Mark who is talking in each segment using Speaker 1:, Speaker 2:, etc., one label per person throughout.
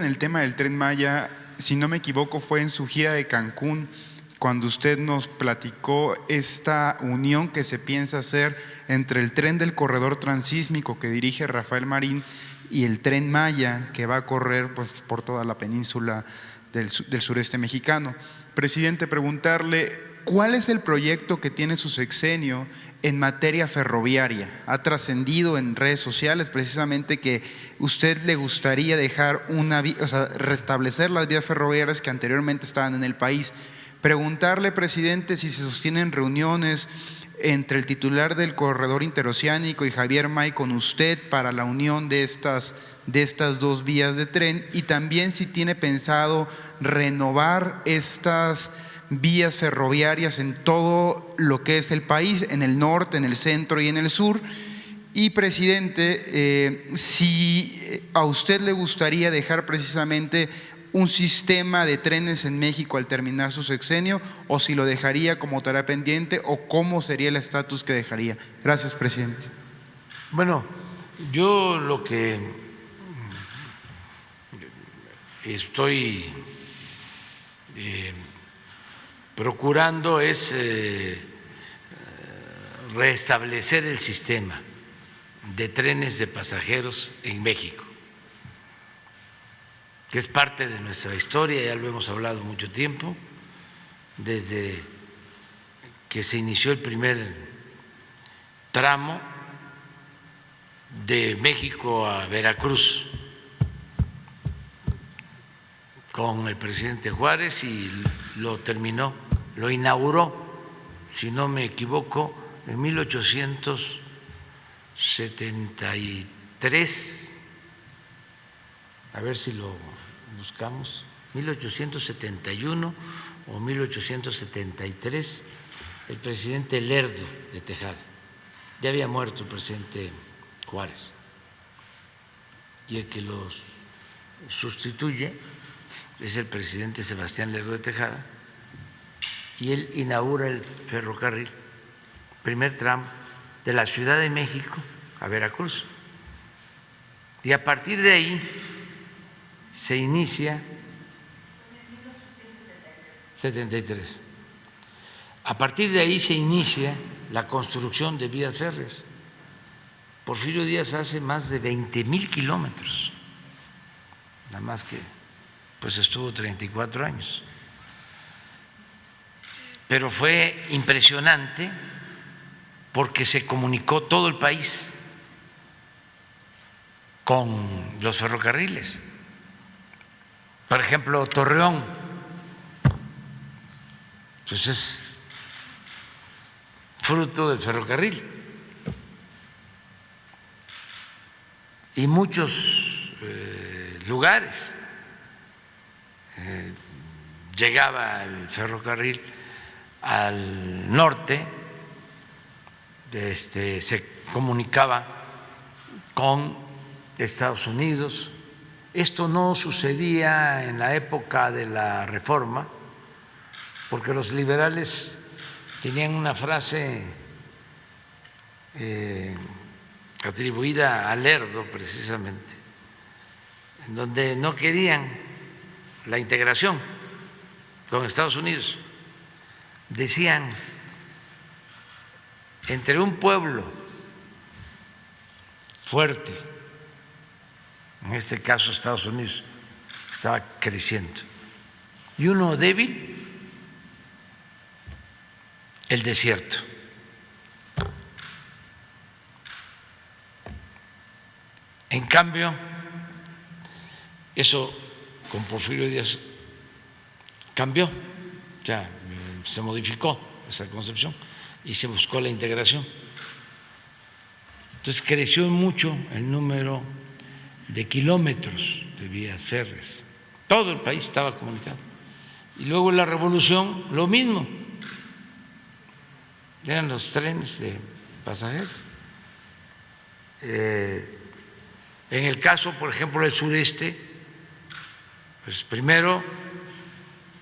Speaker 1: En el tema del Tren Maya, si no me equivoco, fue en su gira de Cancún cuando usted nos platicó esta unión que se piensa hacer entre el tren del corredor transísmico que dirige Rafael Marín y el Tren Maya que va a correr pues, por toda la península del sureste mexicano. Presidente, preguntarle, ¿cuál es el proyecto que tiene su sexenio en materia ferroviaria? Ha trascendido en redes sociales precisamente que usted le gustaría dejar restablecer las vías ferroviarias que anteriormente estaban en el país. Preguntarle, presidente, si se sostienen reuniones entre el titular del corredor interoceánico y Javier May con usted para la unión de estas dos vías de tren, y también si tiene pensado renovar estas vías ferroviarias en todo lo que es el país, en el norte, en el centro y en el sur. Y presidente, si a usted le gustaría dejar precisamente un sistema de trenes en México al terminar su sexenio, o si lo dejaría como tarea pendiente, o cómo sería el estatus que dejaría. Gracias, presidente.
Speaker 2: Bueno, yo lo que estoy procurando es restablecer el sistema de trenes de pasajeros en México, que es parte de nuestra historia, ya lo hemos hablado mucho tiempo, desde que se inició el primer tramo de México a Veracruz con el presidente Juárez, y lo terminó, lo inauguró, si no me equivoco, en 1873, a ver si lo buscamos, 1871 o 1873, el presidente Lerdo de Tejada. Ya había muerto el presidente Juárez, y el que los sustituye es el presidente Sebastián Lerdo de Tejada, y él inaugura el ferrocarril, primer tramo de la Ciudad de México a Veracruz. Y a partir de ahí se inicia 73. A partir de ahí se inicia la construcción de vías férreas. Porfirio Díaz hace más de 20,000 kilómetros, nada más que pues estuvo 34 años. Pero fue impresionante porque se comunicó todo el país con los ferrocarriles. Por ejemplo, Torreón, pues es fruto del ferrocarril, y muchos lugares llegaba el ferrocarril al norte, se comunicaba con Estados Unidos. Esto no sucedía en la época de la Reforma, porque los liberales tenían una frase atribuida a Lerdo precisamente, en donde no querían la integración con Estados Unidos. Decían, entre un pueblo fuerte, en este caso Estados Unidos, estaba creciendo, y uno débil, el desierto. En cambio, eso con Porfirio Díaz cambió, o sea, se modificó esa concepción y se buscó la integración. Entonces creció mucho el número de kilómetros de vías férreas. Todo el país estaba comunicado. Y luego la revolución, lo mismo. Eran los trenes de pasajeros. En el caso, por ejemplo, del sureste, pues primero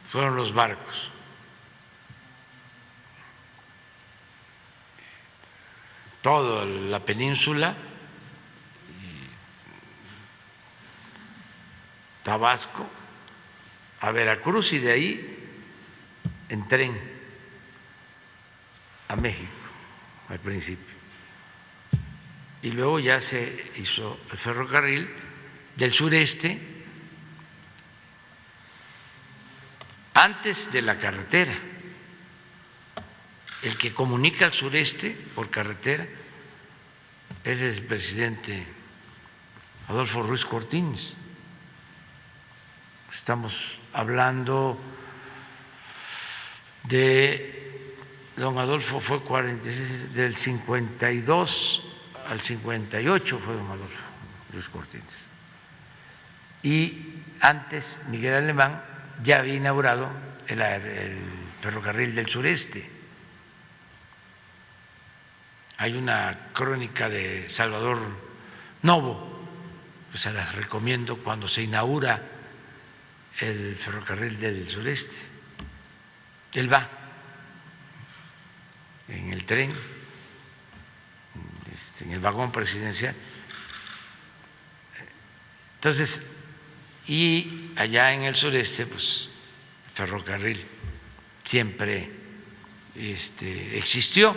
Speaker 2: fueron los barcos. Toda la península Tabasco a Veracruz y de ahí en tren a México al principio. Y luego ya se hizo el ferrocarril del sureste antes de la carretera. El que comunica al sureste por carretera es el presidente Adolfo Ruiz Cortines. Estamos hablando de don Adolfo, fue 46, del 52 al 58 fue don Adolfo Ruiz Cortines. Y antes Miguel Alemán ya había inaugurado el ferrocarril del sureste. Hay una crónica de Salvador Novo, que se las recomiendo, cuando se inaugura el ferrocarril del sureste. Él va en el tren, en el vagón presidencial. Entonces, y allá en el sureste, pues, ferrocarril siempre existió,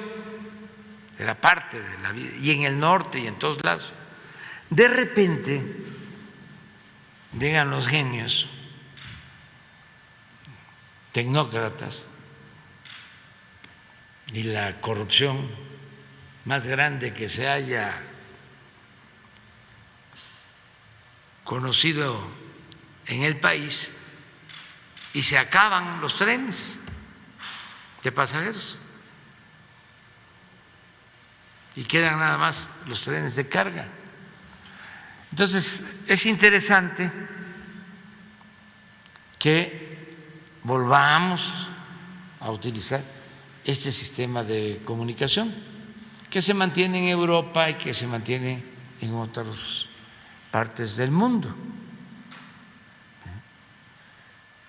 Speaker 2: era parte de la vida, y en el norte y en todos lados. De repente, llegan los genios, tecnócratas, y la corrupción más grande que se haya conocido en el país, y se acaban los trenes de pasajeros y quedan nada más los trenes de carga. Entonces, es interesante que volvamos a utilizar este sistema de comunicación que se mantiene en Europa y que se mantiene en otras partes del mundo.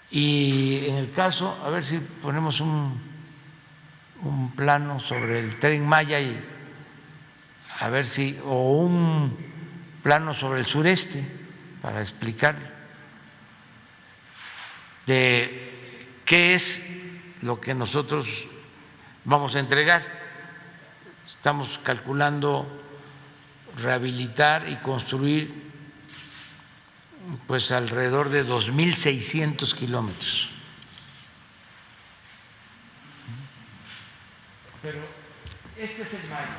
Speaker 2: Y en el caso, a ver si ponemos un plano sobre el Tren Maya, y a ver si, o un plano sobre el sureste para explicar de qué es lo que nosotros vamos a entregar. Estamos calculando rehabilitar y construir pues alrededor de 2.600 kilómetros. Pero este es el Maya.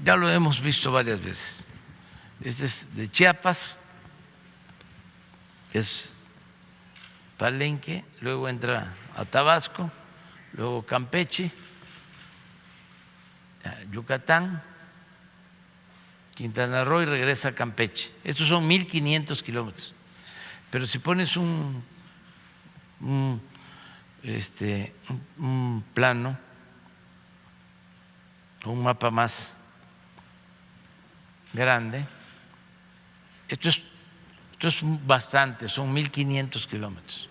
Speaker 2: Ya lo hemos visto varias veces. Este es de Chiapas, es Palenque, luego entra a Tabasco, luego Campeche, Yucatán, Quintana Roo y regresa a Campeche. Estos son 1.500 kilómetros. Pero si pones un plano, un mapa más grande, esto es bastante, son 1.500 kilómetros.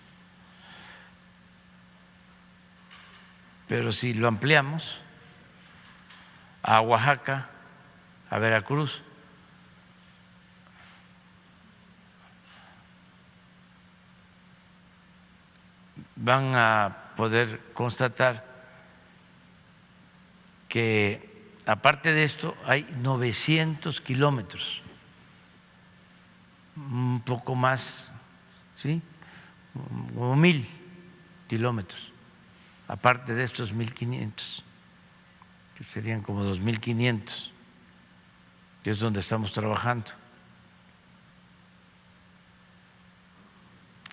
Speaker 2: Pero si lo ampliamos a Oaxaca, a Veracruz, van a poder constatar que aparte de esto hay 900 kilómetros, un poco más, ¿sí? Como 1.000 kilómetros, aparte de estos 1.500, que serían como 2.500, que es donde estamos trabajando.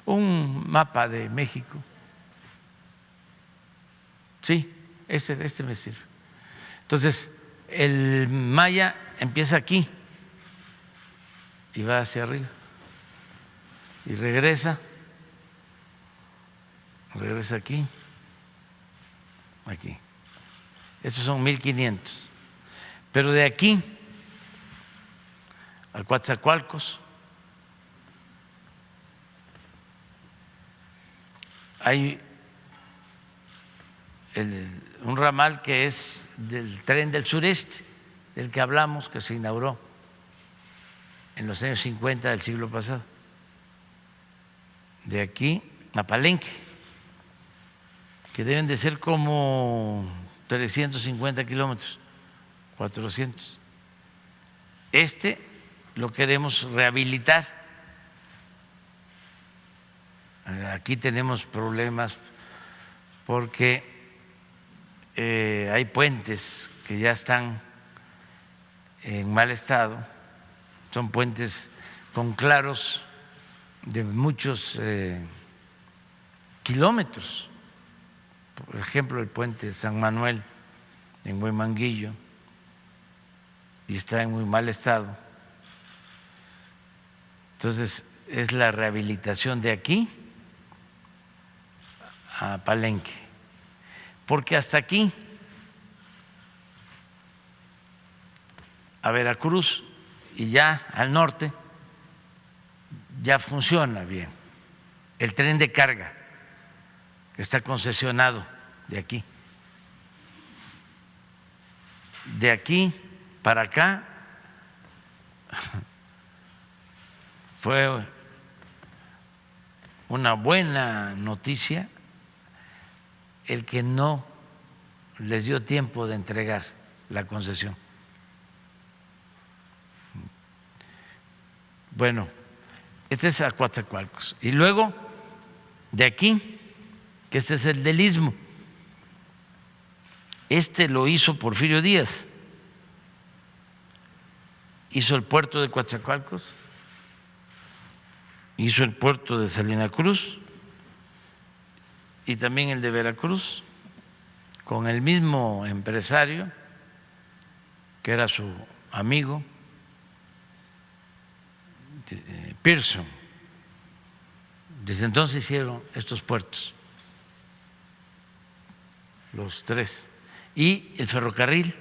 Speaker 2: Un mapa de México. Sí, este me sirve. Entonces, el Maya empieza aquí y va hacia arriba y regresa aquí, aquí. Estos son 1.500. Pero de aquí a Coatzacoalcos hay un ramal que es del tren del sureste, del que hablamos, que se inauguró en los años 50 del siglo pasado, de aquí a Palenque, que deben de ser como 350 kilómetros, 400. Lo queremos rehabilitar. Aquí tenemos problemas porque hay puentes que ya están en mal estado, son puentes con claros de muchos kilómetros. Por ejemplo, el puente San Manuel en Huemanguillo, y está en muy mal estado. Entonces, es la rehabilitación de aquí a Palenque, porque hasta aquí, a Veracruz y ya al norte, ya funciona bien el tren de carga que está concesionado de aquí. De aquí para acá fue una buena noticia el que no les dio tiempo de entregar la concesión. Bueno, este es a Coatzacoalcos. Y luego, de aquí, que este es el del Istmo, lo hizo Porfirio Díaz. Hizo el puerto de Coatzacoalcos, hizo el puerto de Salina Cruz y también el de Veracruz, con el mismo empresario que era su amigo, Pearson. Desde entonces hicieron estos puertos, los tres, y el ferrocarril,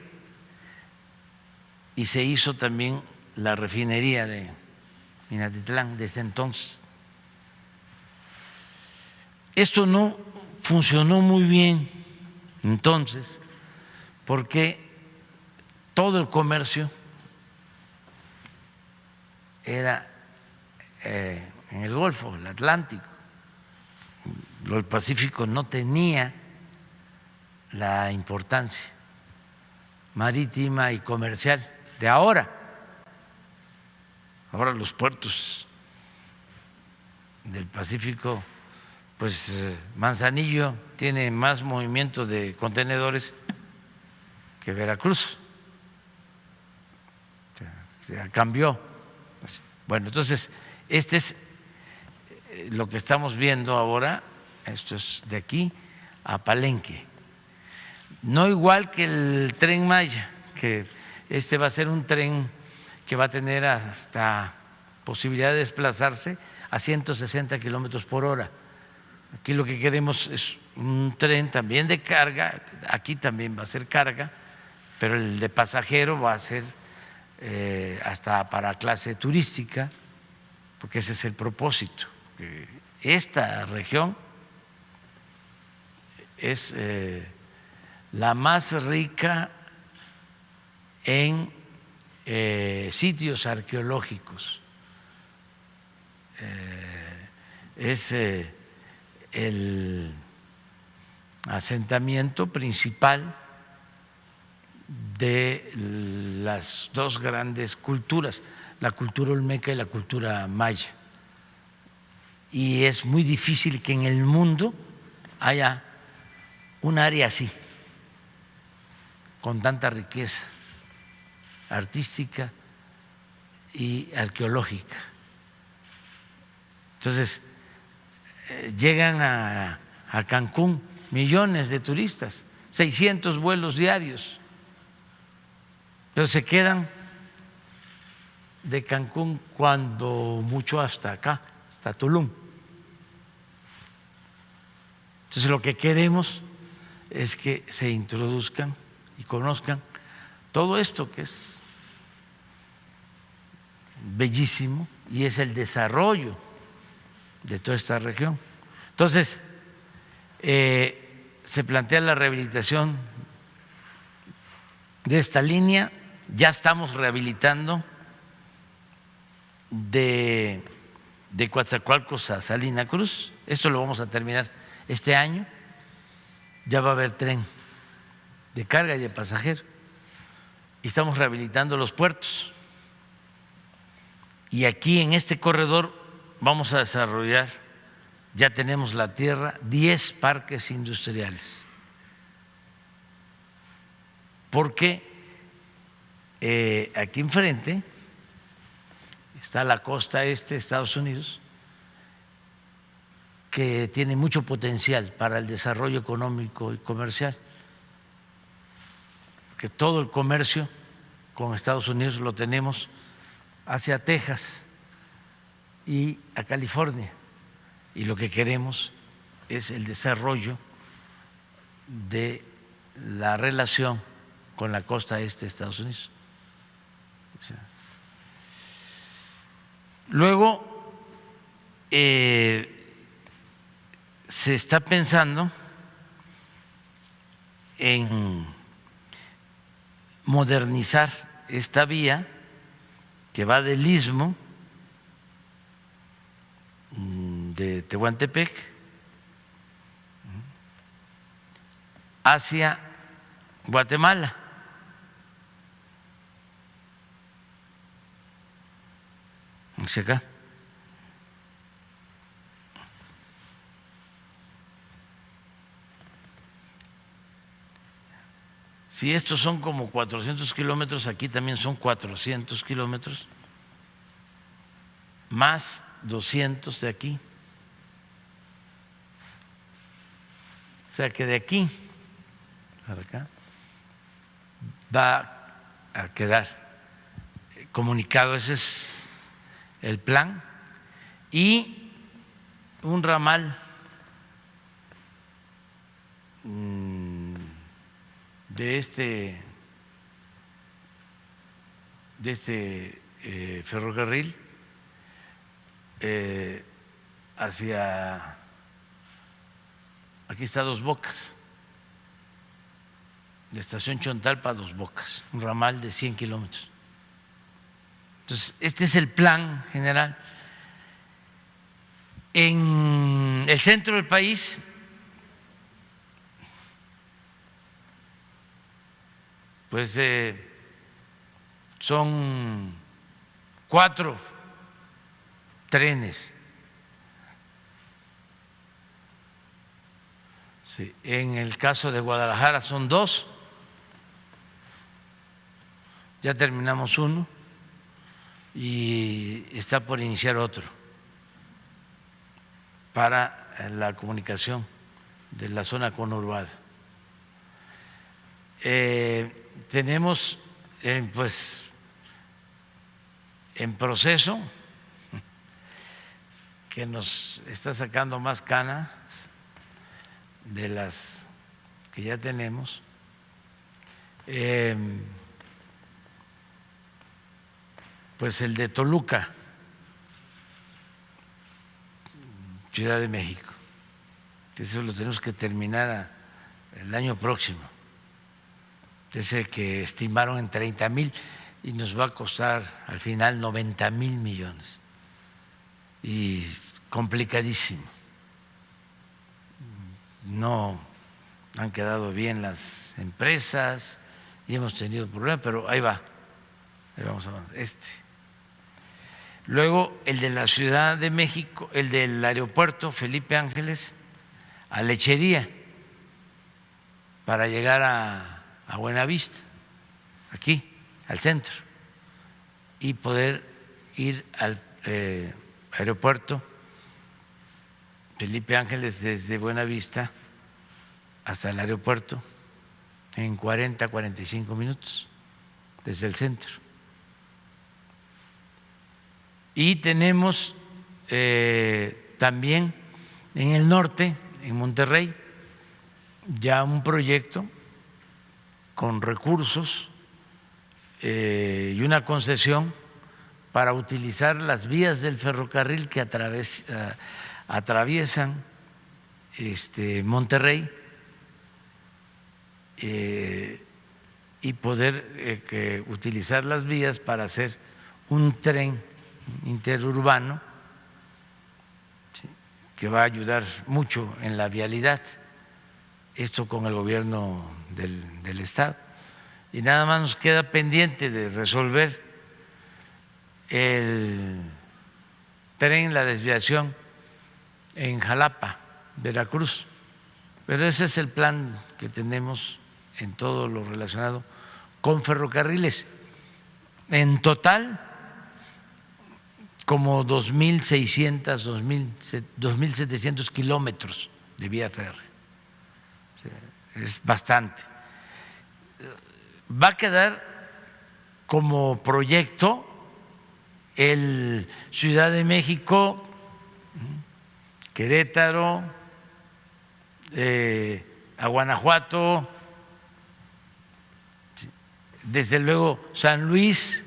Speaker 2: y se hizo también la refinería de Minatitlán desde entonces. Esto no funcionó muy bien entonces porque todo el comercio era en el Golfo, el Atlántico. El Pacífico no tenía la importancia marítima y comercial de ahora. Ahora los puertos del Pacífico, pues Manzanillo tiene más movimiento de contenedores que Veracruz. O sea, cambió. Bueno, entonces, este es lo que estamos viendo ahora, esto es de aquí a Palenque. No igual que el Tren Maya, que va a ser un tren que va a tener hasta posibilidad de desplazarse a 160 kilómetros por hora. Aquí lo que queremos es un tren también de carga, aquí también va a ser carga, pero el de pasajero va a ser hasta para clase turística, porque ese es el propósito. Esta región es la más rica en sitios arqueológicos, es el asentamiento principal de las dos grandes culturas, la cultura olmeca y la cultura maya. Y es muy difícil que en el mundo haya un área así, con tanta riqueza artística y arqueológica. Entonces, llegan a Cancún millones de turistas, 600 vuelos diarios, pero se quedan de Cancún cuando mucho hasta acá, hasta Tulum. Entonces, lo que queremos es que se introduzcan y conozcan todo esto que es bellísimo y es el desarrollo de toda esta región. Entonces, se plantea la rehabilitación de esta línea ya estamos rehabilitando de Coatzacoalcos a Salina Cruz. Esto lo vamos a terminar este año. Ya va a haber tren de carga y de pasajero. Y estamos rehabilitando los puertos. Y aquí en este corredor vamos a desarrollar, ya tenemos la tierra, 10 parques industriales. Porque aquí enfrente está la costa este de Estados Unidos, que tiene mucho potencial para el desarrollo económico y comercial, que todo el comercio con Estados Unidos lo tenemos hacia Texas y a California, y lo que queremos es el desarrollo de la relación con la costa este de Estados Unidos. Luego, se está pensando en modernizar esta vía que va del Istmo de Tehuantepec hacia Guatemala. Hacia acá. Si estos son como 400 kilómetros, aquí también son 400 kilómetros, más 200 de aquí. O sea que de aquí para acá va a quedar comunicado, ese es el plan, y un ramal de este ferrocarril hacia, aquí está Dos Bocas, la estación Chontalpa, Dos Bocas, un ramal de 100 kilómetros. Entonces, este es el plan general. En el centro del país pues son 4 trenes. Sí, en el caso de Guadalajara son 2, ya terminamos uno y está por iniciar otro para la comunicación de la zona conurbada. Tenemos pues en proceso, que nos está sacando más canas de las que ya tenemos, pues el de Toluca, Ciudad de México, que eso lo tenemos que terminar el año próximo. Ese que estimaron en 30,000 y nos va a costar al final 90,000 millones. Y complicadísimo. No han quedado bien las empresas y hemos tenido problemas, pero ahí va. Ahí vamos a ver. Luego el de la Ciudad de México, el del aeropuerto Felipe Ángeles a Lechería, para llegar a Buenavista, aquí, al centro, y poder ir al aeropuerto Felipe Ángeles desde Buenavista hasta el aeropuerto en 40, 45 minutos desde el centro. Y tenemos también en el norte, en Monterrey, ya un proyecto con recursos y una concesión para utilizar las vías del ferrocarril que atraviesan Monterrey y poder utilizar las vías para hacer un tren interurbano, ¿sí?, que va a ayudar mucho en la vialidad, esto con el gobierno del Estado. Y nada más nos queda pendiente de resolver el tren, la desviación en Jalapa, Veracruz. Pero ese es el plan que tenemos en todo lo relacionado con ferrocarriles. En total, como 2.600, 2.700 kilómetros de vía férrea. Es bastante. Va a quedar como proyecto el Ciudad de México, Querétaro, a Guanajuato, desde luego San Luis,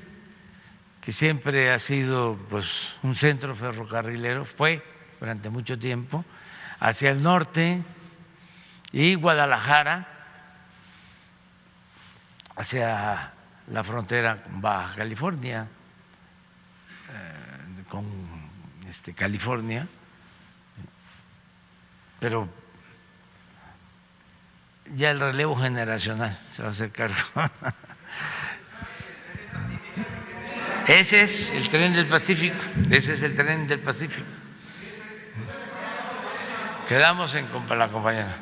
Speaker 2: que siempre ha sido pues un centro ferrocarrilero, fue durante mucho tiempo, hacia el norte, y Guadalajara hacia la frontera con Baja California, con California, pero ya el relevo generacional se va a hacer cargo. Ese es el tren del Pacífico, ese es el tren del Pacífico. Quedamos con la compañera.